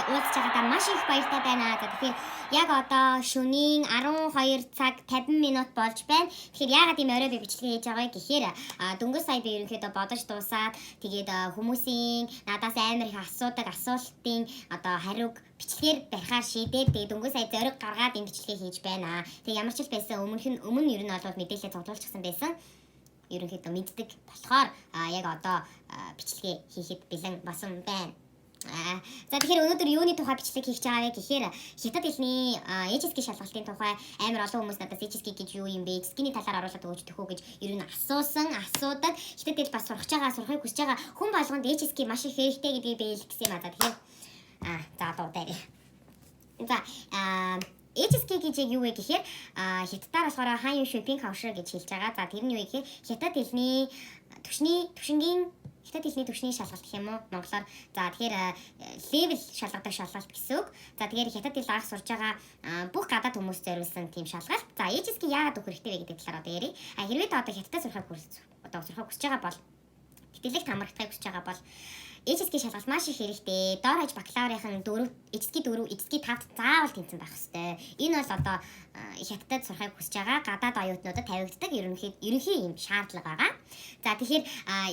уулзж байгаадаа маш их баяртай байна. За тэгэхээр яг одоо шөнийн 12 цаг 50 минут болж байна. Тэгэхээр яагаад ийм орой би бичлэг хийж байгаа вэ гэхээр дөнгөж сая би ерөнхийдөө бодож дуусаад тэгээд хүмүүсийн надаас амар их асуудаг асуултын одоо хариуг бичлэгээр барихаар шийдээд тэгээд дөнгөж сая зориг гаргаад ийм бичлэгээ хийж байна. Тэгээд ямар ч л байсан өмнө ер нь бол мэдээлэл цуглуулчихсан байсан. Ерөнхийдөө мэддэг болохоор яг одоо бичлэгээ хийхэд бэлэн болсон байна. За тэгэхээр өнөөдөр юуны тухай бичлэг хийж байгаа вэ гэхээр хятад хэлний HSK шалгалтын тухай амар олон хүмүүс надаас HSK гэж юу юм бэ? HSK-ний талаар оруулаад өгч төхөө гэж ер нь асуудаг. Хятад хэл бас сурахыг хүсэж байгаа хүн болгонд HSK маш их хэрэгтэй гэдгийг би хэлсэн юм аа. За тэгэхээр за дуудаарай. За HSK гэж юу вэ гэхээр хятадаар болохоор Han Yu Shui Ping Hao Shi гэж хэлж байгаа. За тэр нь юу вэ гэхээр хятад хэлний түвшний шалгалт гэх юм уу монголоор. За тэгэхээр левел шалгадаг шалгалт гэсэн үг. За тэгэхээр хятад хэл анх сурж байгаа бүх гадаад хүмүүс зориулсан тийм шалгалт. За HSK яагаад өгөх хэрэгтэй вэ гэдэг талаар одоо ярив. Хэрвээ та одоо хятадд сурахыг хүсэж байгаа бол тэтгэлэгт хамрагдахыг хүсэж байгаа бол HSK шалгалт маш их хэрэгтэй. Доор хаж бакалаврын 4 HSK 4 HSK 5 заавал тэнцэн байх хэрэгтэй. Энэ бол одоо хятадд сурахыг хүсэж байгаа гадаад оюутнуудад тавигддаг ерөнхий юм шаардлага байгаа. За тэгэхээр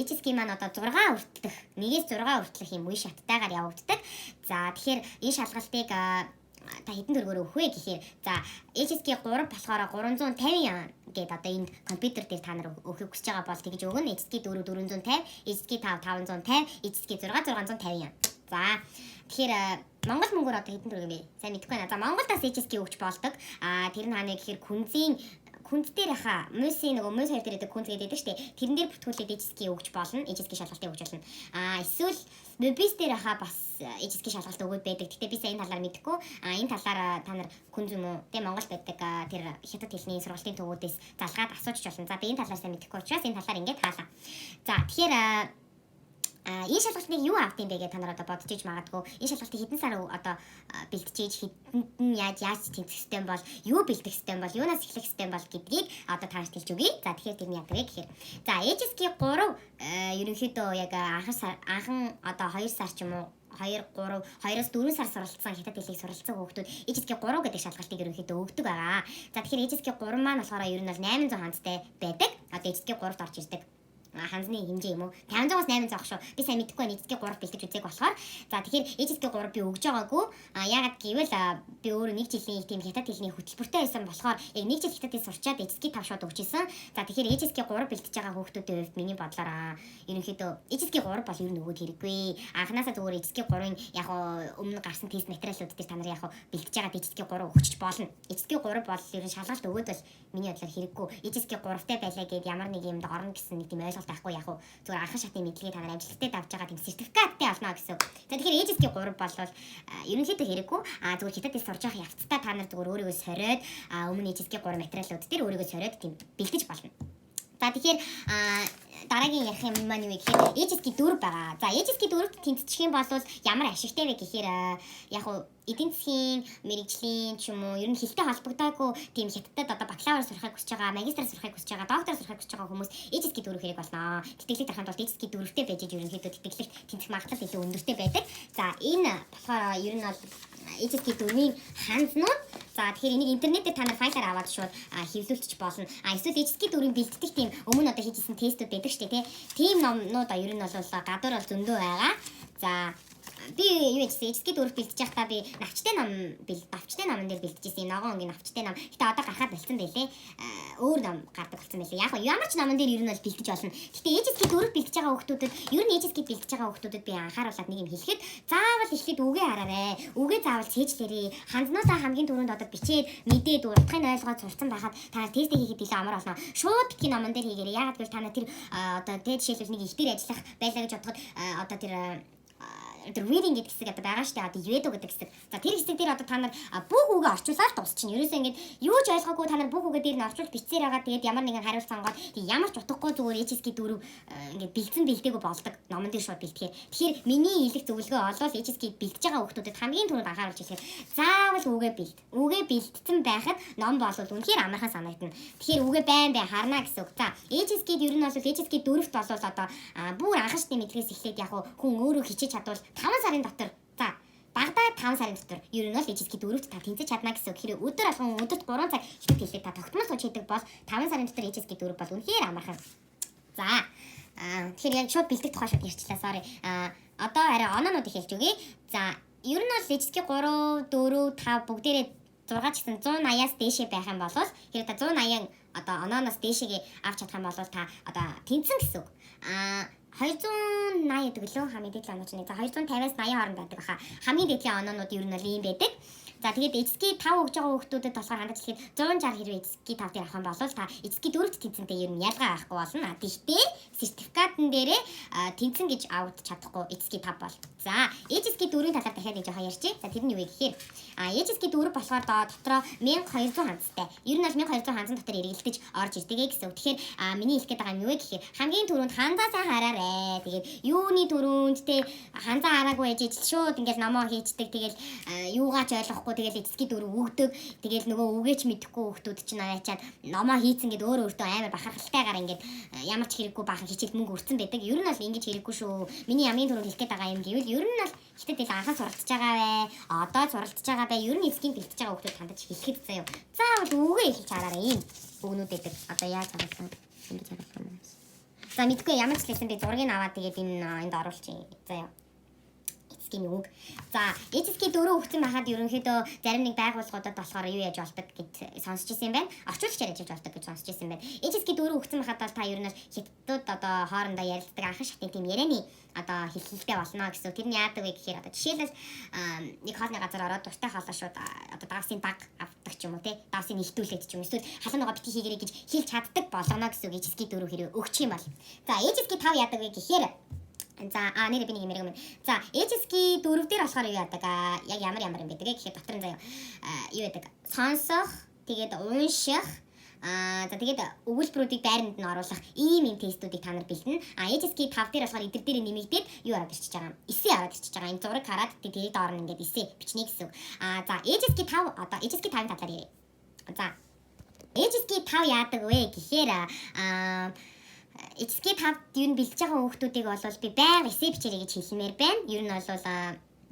HSK маань одоо 6 хүртэлх 1-6 хүртэлх юм үе шаттайгаар явагддаг. За тэгэхээр энэ шалгалтыг та хэдэн төгрөгөөр өгөх вэ гэхээр за HSK 3 болохоор 350 гэдэг одоо энэ компьютер дээр та нар өгөхийг хүсэж байгаа бол тэгж өгнө. HSK 4 450, HSK 5 550, HSK 6 650 yen. За тэгэхээр Монгол мөнгөөр одоо хэдэн төгрөг вэ? Сайн мэдэхгүй байна. За Монголдаас HSK өгч болдог. Тэр нь хаана гэхээр күнд дээр мөс хоёр дээр гэдэг күнд гэдэг шүү дээ. Тэрэн дээр бүртгүүлээд HSK өгч болно. HSK шалгалтыг өгч болно. Эсвэл мобис дээр бас HSK шалгалт өгөөд байдаг. Гэтэ би сайн энэ талаар мэдэхгүй. Энэ талаар та нар күнд юм уу? Тэ Монголд байдаг тэр хятад хэлний сургалтын төвүүдээс залгаад асууж болно. За би энэ талаар сайн мэдэхгүй учраас энэ талаар ингээд хаалаа. За тэгэхээр энэ шалгалтыг юу авт юм бэ гэж та нар одоо бодож иж магадгүй. Энэ шалгалтыг хэдэн сар одоо бэлтжиж хэдэнд нь яаж тэнцэх систем бол юу бэлтэх систем бол юунаас эхлэх систем бол гэдгийг одоо тааш хэлж өгье. За тэгэхээр тэр нь яг вэ гэхээр за HSK 3 ерөнхийдөө яг анхан одоо 2 сар ч юм уу 2-4 сар суралцсан хятад хэлийг суралцсан хүүхдүүд HSK 3 гэдэг шалгалтыг ерөнхийдөө өгдөг байгаа. За тэгэхээр HSK 3 маань болохоор ер нь бол 800 хандтай байдаг. Одоо HSK 3-т орж ирдэг. Ханзны хэмжээ юм уу 500-аас 800 ах шүү. Би сайн мэдэхгүй байна. HSK 3 бэлтэж үзээг болохоор. За тэгэхээр HSK 3 би өгж байгаагүй. Яагаад гэвэл би өөрөө 1 жилийн тийм хятад хэлний хөтөлбөртэй байсан болохоор яг 1 жил хятад хэл сурчаад HSK 5 шууд өгчихсэн. За тэгэхээр HSK 3 бэлтэж байгаа хүүхдүүдийн хувьд миний бодлоор ерөнхийдөө HSK 3 бол ер нь өгөөд хэрэггүй. Анханасаа зүгээр HSK 3-ын яг өмнө гарсан тест материалууд дээр та нар яг бэлтэж байгаа HSK 3 өгчих болно. HSK 3 бол ер нь шалгалт өгөөд бол миний бодлоор хэрэггүй. HSK 3-тай байлаа гэд ямар нэг юмд орно гэсэн нэг тийм байхгүй яг зүгээр анхан шатны мэдлэгийг та нар амжилттай давж байгаа тийм сертификаттай авна гэсэн. За тэгэхээр HSK 3 бол ерөнхийдөө хэрэггүй. Зүгээр хятад хэл сурж байгаа явцдаа та нар зүгээр өөрийгөө сориод өмнө HSK 3 материалууд дээр өөрийгөө сориод тийм бэлтэж болно. За тэгэхээр дараагийн ярих юм маань юу вэ гэхээр HSK 4 байгаа. За HSK 4-т тэнцчих юм бол ямар ашигтай вэ гэхээр яг эдийн засгийн мэрэгжлийн ч юм уу ер нь хэлтэй холбогдоогүй тийм хятадд одоо бакалавр сурахыг хүсэж байгаа, магистр сурахыг хүсэж байгаа, доктор сурахыг хүсэж байгаа хүмүүс HSK 4 хэрэг болно. Тэтгэлэг тараханд бол HSK 4-тэй байж ерөнхийдөө тэтгэлэгт тэнцэх магадлал илүү өндөртэй байдаг. За энэ болохоор ер нь бол HSK 4-ийн ханзнууд. За тэгэхээр энийг интернетээр та нар файлаар аваад шууд хэвлүүлчих болно. Эсвэл HSK 4-ийн бэлтгэх тийм өмнө одоо хийжсэн тестүүд байдаг шүү дээ, тийм номнууд ер нь бол гадуур бол зөндөө байгаа. За би юу гэсэн HSK 4 бэлтэж байхдаа би навчтай номон дээр бэлтжсэн. Ногоон өнгийн навчтай ном. Гэтэ одоо гарахад болцсон байлээ. Өөр ном гардаг болцсон байлээ. Яг ямар ч номон дээр ер нь бол бэлтэж болно. Гэтэ HSK 4 бэлтэж байгаа хүүхдүүдэд ер нь HSK бэлтэж байгаа хүүхдүүдэд би анхааруулад нэг юм хэлэхэд заавал эхлээд үгээ хараарэ. Үгээ заавал цээжлээрээ. Ханзнуудаа хамгийн түрүүнд одоо бичээд мэдээд уртхыг ойлгоод сурцсан байхад та нар тестээ хийхэд илүү амар болно. Шууд битгий номон дээр хийгээрэй. Яагаад гэвэл та нар тэр одоо тэг жишээлбэл нэг их дээр ажиллах байлаа гэж бодоход одоо тэр reading гэдэг хэсэг одоо байгаа шүү дээ. Одоо Ведо гэдэг хэсэг. За тэр хэсэг дээр одоо та нар бүх үгээ орчуулаад дуусчихна. Ерөөсөө ингэж юу ч ойлгоогүй та нар бүх үгээ дээр нь орчуулж бичсээр байгаа. Тэгээд ямар нэгэн хариулт сонгоод ямар ч утгагүй зүгээр HSK 4 ингэж бэлдсэн бэлдээгүй болдог. Номон дээр шууд бэлтгэе. Тэгэхээр миний хэлэх зөвлөгөө олвол HSK бэлдэж байгаа хүүхдүүдэд хамгийн түрүүнд анхааруулж хэлэхээр заавал үгээ бэлд. Үгээ бэлдсэн байхад ном болвол үнэхээр амархан санагдана. Тэгэхээр үгээ байн харна гэсэн үг. За HSK-д ер нь бол HSK 4-т бол одоо бүр анхан шатны мэдлэгээс эхлээд яг хүн өөрөө хичээж чадвал 5 сарын дотор за Багадаа 5 сарын дотор ер нь бол эжисгий 4-т та тэнцэж чадна гэсэн үг. Хэрэг өдөр алган өдөрт 3 цаг хятад хэллэг та тогтмол сууж хийдэг бол 5 сарын дотор эжисгий 4 бол үнэхээр амархан. За тэгэхээр яг шууд бэлдэх тухай шууд ярьчлаа. Sorry. Одоо арай оноонууд их хэлж өгье. За ер нь бол эжисгий 3, 4, 5 бүгдээрээ 6 ч гэсэн 180-аас дээшээ байх юм бол хэрэг та 180 одоо онооноос дээшээгээ авч чадах юм бол та одоо тэнцэн гэсэн үг. 280 гэдэг лөө хамгийн дээд онооч нэг. За 250-аас 80 хооронд байдаг баха. Хамгийн дээдлийн оноонууд ер нь бол ийм байдаг. За тэгээд эцгийн 5 өгж байгаа хүүхдүүдэд болохоор хандаж хэлэхэд 160 хэрвээ эцгийн 5 дээр авах юм бол та эцгийн 4-т тэнцэнтэй ер нь ялгаа авахгүй болно. Гэхдээ сертификатн дээрээ тэнцэн гэж авах чадахгүй эцгийн 5 бол. За эцгийн 4-ийн талаар дахиад нэг жоохон ярьчих. За тэр нь юу вэ гэхээр эцгийн 4 болохоор дотроо 1200 ханцтай. Ер нь бол 1200 ханцын дотор эргэлдэж орж ирдэг гэсэн үг. Тэгэхээр миний хэлэх гээд байгаа юм юу вэ гэхээр хамгийн түрүүнд ханзаасаа хараарэ. Тэгээд юуны түрүүнд те ханзаа хараагүй ээж шууд ингээл номоо хийчдэг. Тэгээд юугаач ойлгохгүй тэгэл эцгийн 4 өгдөг. Тэгэл нөгөө үгээч мэдэхгүй хүүхдүүд чинь аваачаад номоо хийцэн гэд өөртөө амар бахархалтайгаар ингээд ямар ч хэрэггүй бахан хичээл мөнгө өрцөн байдаг. Ер нь бол ингэж хэрэггүй шүү. Миний ямын түрүүнд хэлэх гээд байгаа юм гэвэл ер нь бол хятад хэл анхан суралцж байгаа бай. Одоо суралцж байгаа бай. Ер нь эцгийн бэлтэж байгаа хүүхдүүд хандаж хэлэхэд заяа. Заавал үгээ хэлж хараарай юм. Өгнүүд байдаг. Одоо яаж харуулсан? Ингэж харуулсан юм. За мэдгүй ямар ч хэлсэн би зургийг аваад тэгээд энд оруулчих. Заяа. Үг. За эцэсгийн 4 хүүхдэн байхад ерөнхийдөө зарим нэг байгууллагуудад болохоор юу яаж болдог гэж сонсч ирсэн юм байна. Орчуулагчаар яаж болдог гэж сонсч ирсэн байна. Эцэсгийн 4 хүүхдэн байхад бол та ер нь хятадууд одоо хоорондоо ярилцдаг анхан шатны тийм ярианы одоо хэлхэлтэй болно гэсэн. Тэр нь яадаг вэ гэхээр одоо жишээлбэл нэг хоолны газар ороод дуртай хоолоо шууд одоо давсын даг авдаг ч юм уу те. Давсыг нэхтүүлээд ч юм. Эсвэл халуун ногоо битгий хийгэрэй гэж хэлж чаддаг болно гэсэн. Эцэсгийн 4 хэрэг өгч юм бол. За эцэсгийн 5 яадаг вэ гэхээр за нэр би нэг юм яриг юм. За эцэсгийн 4 дээр болохоор юу яадаг яг ямар юм байдаг гэхээр дотор нь заяа юу яадаг сонсох тэгээд унших за тэгээд өгүүлбэрүүдийг байранд нь оруулах ийм тестүүдийг та нар бэлдэнэ. Эцэсгийн 5 дээр болохоор эдгээр дээр нэмэгдээд юу ороод ирчихэж байгаа юм. Эсээ ороод ирчихэж байгаа. Энэ зураг хараад тэгээд доор нь ингээд эсээ бичнэ гэсэн. За эцэсгийн 5 одоо эцэсгийн 5-ын талаар ярив. За эцэсгийн 5 яадаг вэ гэхээр эцгийн 5-д юу н бэлдэж байгаа хүүхдүүдийг бол би байнга эсээ бичээрэй гэж хэлмээр байна. Ер нь бол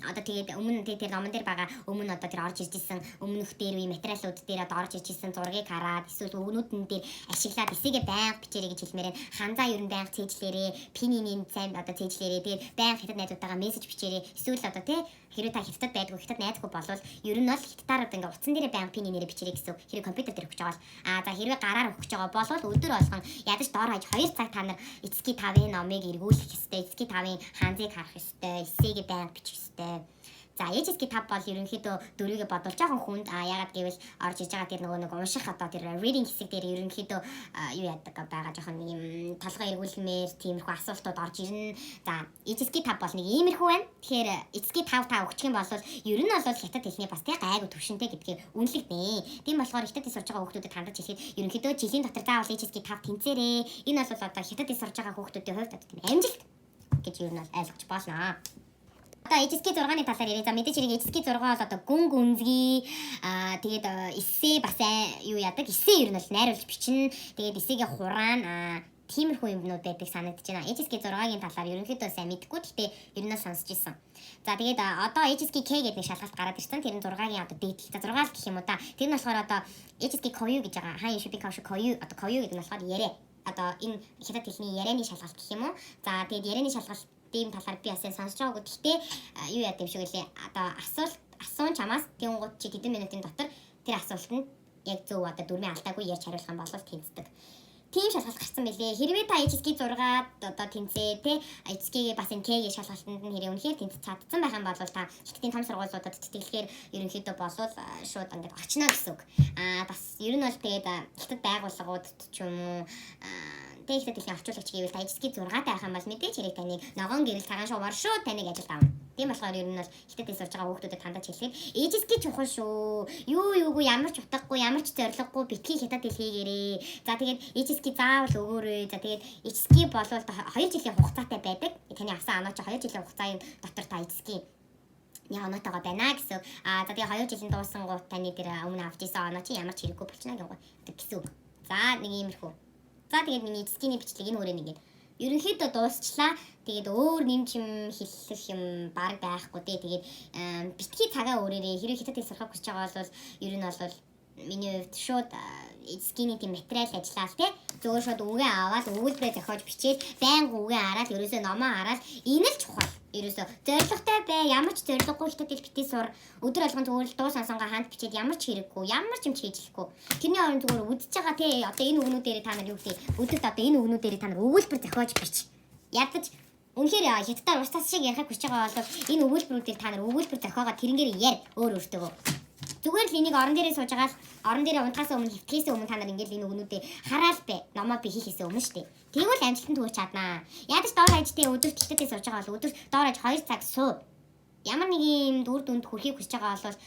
одоо тэгээд өмнө тэр номон дээр байгаа өмнө одоо тэр орж иржсэн өмнөх дээр үе материалууд дээр одоо орж иржсэн зургийг хараад эсвэл өгнүүдэн дээр ашиглаад эсээгээ байнга бичээрэй гэж хэлмээр байна. Ханзаа ер нь байнга цээжлээрээ, пинийн сайн одоо цээжлээрээ тэгээд байнга хятад найзуудтайгаа мессеж бичээрэй. Эсвэл одоо тий хэрвээ та хятад байдгүй хятад найзгүй болвол ер нь бол хятадаар одоо ингээ утсан дээр байнга пиний нэрээ бичээрэй гэсэн. Хэрэг компьютер дээр өгч байгаа бол за хэрвээ гараар өгч байгаа бол өдөр болгон ядаж доор хаяж 2 цаг та нар эцгийн 5-ын номыг эргүүлэх ёстой. Эцгийн 5-ын ханзыг харах ёстой. Эсээгээ байнга бичих ёстой. За эцэсгийн 5 бол ерөнхийдөө 4-ийг бодвол жоохон хүнд ягаад гэвэл орж иж байгаа тэр нөгөө нэг унших одоо тэр reading хэсэг дээр ерөнхийдөө юу яадаг байгаа жоохон юм толгой эргүүлмээр тиймэрхүү асуултууд орж ирнэ. За эцэсгийн 5 бол нэг иймэрхүү байна. Тэгэхээр эцэсгийн 5 та өгчих юм бол ер нь бол хятад хэлний бас тэг гайгүй төвшөнтэй гэдгийг үнэлэгдэнэ. Тийм болохоор хятад хэл сурж байгаа хүүхдүүдэд хандаж хэлэхэд ерөнхийдөө жилийн дотор заавал эцэсгийн 5 тэнцээрээ. Энэ бол одоо хятад хэл сурж байгаа хүүхдүүдийн хувьд одоо тийм амжилт гэж ер нь ойлгож болно. Одоо эцэсгийн 6-ны талаар ярив. За мэдээж хэрэг эцэсгийн 6 бол одоо гүн гүнзгий тэгээд эсээ бас юу яадаг эсээ ер нь бол найруулж бичнэ. Тэгээд эсээгээ хураана тиймэрхүү юмнууд байдаг санагдаж байна. HSK 6-гийн талаар ерөнхийдөө сайн мэдэхгүй гэхдээ ер нь сонсч ирсэн. За тэгээд одоо HSK K гэдэг нэг шалгалт гараад ирсэн. Тэр нь 6-гийн одоо дээдл. За 6 л гэх юм уу та. Тэр нь болохоор одоо HSK Koyu гэж байгаа. Хаа shopping coach Koyu одоо Koyu гэдэг нь болохоор яриа. Одоо энэ хятад хэлний ярианы шалгалт гэх юм уу. За тэгээд ярианы шалгалт тийм талаар би бас сонсож байгаагүй. Гэхдээ юу яа гэм шиг үлээ. Одоо асуун чамаас тэнгууд чи хэдэн минутын дотор тэр асуултанд яг зөв одоо дөрмийн алдаагүй ярьж хариулах юм бол тэнцдэг. Тийм шалгалт гарсан байлээ. Хэрвээ та HSK 6-аад одоо тэнцээ те HSK-гээ бас энэ K-гийн шалгалтанд нь хэрэг үнэхээр тэнцэж чадсан байх юм бол та хятадын том сургуулиудад тэтгэлгээр ерөнхийдөө болвол шууд ингээд очно гэсэн үг. Бас ер нь бол тэгээд хятад байгууллагууд ч юм уу хятад хэлний орчуулагч гэвэл та HSK 6-тай байх юм бол мэдээж хэрэг таныг ногоон гэрэл цагаан шугаар шууд таныг ажилд авна. Тийм болохоор ер нь бол хятад сурж байгаа хүүхдүүдэд хандаж хэлэхэд HSK чухал шүү. Юугүй ямар ч утгагүй ямар ч зориггүй битгий хятад хэл хийгээрээ. За тэгээд HSK заавал өгөөрэй. За тэгээд HSK болвол 2 жилийн хугацаатай байдаг. Таны авсан оноо чи 2 жилийн хугацааны дотор та HSK оноотойгоо байна гэсэн. За тэгээд 2 жилийн дуусангууд таны тэр өмнө авч исэн оноо чи ямар ч хэрэггүй болчихно гэсэн үг. За нэг иймэрхүү. За тэгээд миний HSK-ний бичлэгийг өөрөө нэгээд ерөнхийдөө дуусчлаа. Тэгээд өөр нэмж юм хэлэх юм баг байхгүй дээ. Тэгээд битгий цагаа өөрөөрэй хэрэг хятад хэл сурахыг хүсэж байгаа бол ер нь бол миний хувьд шууд эцгийн тийм материал ажиллаа тий. Зөвхөн шууд үгээ аваад өгүүлбэрээ зохиож бичээд байнга үгээ хараад ерөөсөө номоо хараад энэ л чухал. Ерөөсөө зоригтой бай, ямар ч зориггүй хятад хэл битгий сур. Өдөр болгон зүгээр дуу сонсонгоо хаант бичээд ямар ч хэрэггүй, ямар ч юм хийжлэхгүй. Тэрний оронд зүгээр үзэж байгаа тий. Одоо энэ үгнүүдээр та нар юу гэдэг? Өдөрт одоо энэ үгнүүдээр та нар өгүүлбэр зохиож бич. Ядаж үнэхээр хятадаар ус цас шиг ярихыг хүсэж байгаа бол энэ өгүүлбэрүүдээр та нар өгүүлбэр зохиогоод тэрнгээр яар өөртөө. Зүгээр л энийг орон дээрээ сууж байгаа л орон дээрээ унтахаас өмнө хөвтгээс өмнө та нар ингээд энэ үгнүүдээ хараал бай. Номоо би хийхээс өмнө шүү дээ. Тэгвэл амжилтанд хүрч чаднаа. Ядаж доор хажтээ өдөрт хятадээ сууж байгаа бол өдөрт доор хаж 2 цаг суу. Ямар нэг юм дүр дүнд хүрэхийг хүсэж байгаа бол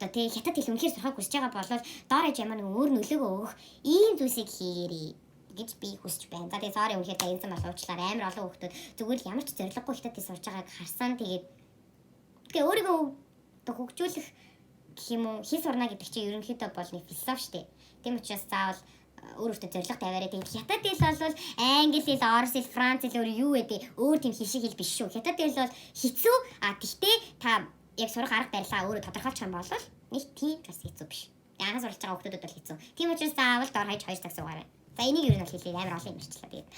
одоо тий хятад хэл үнэхээр сурахыг хүсэж байгаа бол доор хаж ямар нэг өөр нөлөөгөө өгөх ийм зүйлсийг хийгээрэй гэж би хүсэж байна. За тэгээ sorry үнэхээр таянсан боловчлаар амар олон хүмүүс зүгээр л ямар ч зориггүй хятад хэл сурж байгааг харсан. Тэгээ өөрийгөө хөгжүүлэх гэх юм уу хэл сурна гэдэг чинь ерөнхийдөө бол нэг философи шүү дээ. Тийм учраас заавал өөрөөсөө зориг тавиараа. Тэгээд хятад хэл бол англи хэл, орос хэл, франц хэл өөр юу гэдэг өөр тийм хэл шиг хэл биш шүү. Хятад хэл бол хэцүү. Тэгтээ та яг сурах арга барилаа өөрөө тодорхойлчих юм бол нэг тийм бас хэцүү биш. Анхан сурч байгаа хүмүүсд бол хэцүү. Тийм учраас заавал дор хаяж 2 цаг суугаарай. За энийг юу нь хэлээ амар олон юм ярьчлаа. Тэгээд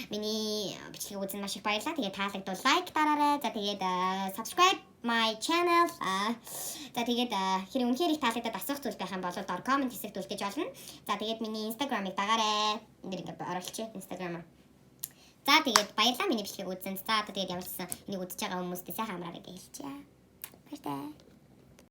миний бичлэгийг үзэн маш их баярлалаа. Тэгээд таалагдвал лайк дараарай. За тэгээд subscribe my channel. За тэгээд хэрэг үнэхээр их таалагдаад асуух зүйл байх юм бол доор comment хэсэгт үлдээж олно. За тэгээд миний Instagram-ыг дагаарай. Энд ингээд оруулчих Instagram-аа. За тэгээд баярлалаа миний бичлэгийг үзэн. За тэгээд ямар ч гэсэн энийг үзэж байгаа хүмүүстээ сайхан амраарай гэж хэлчихье. Баярлалаа.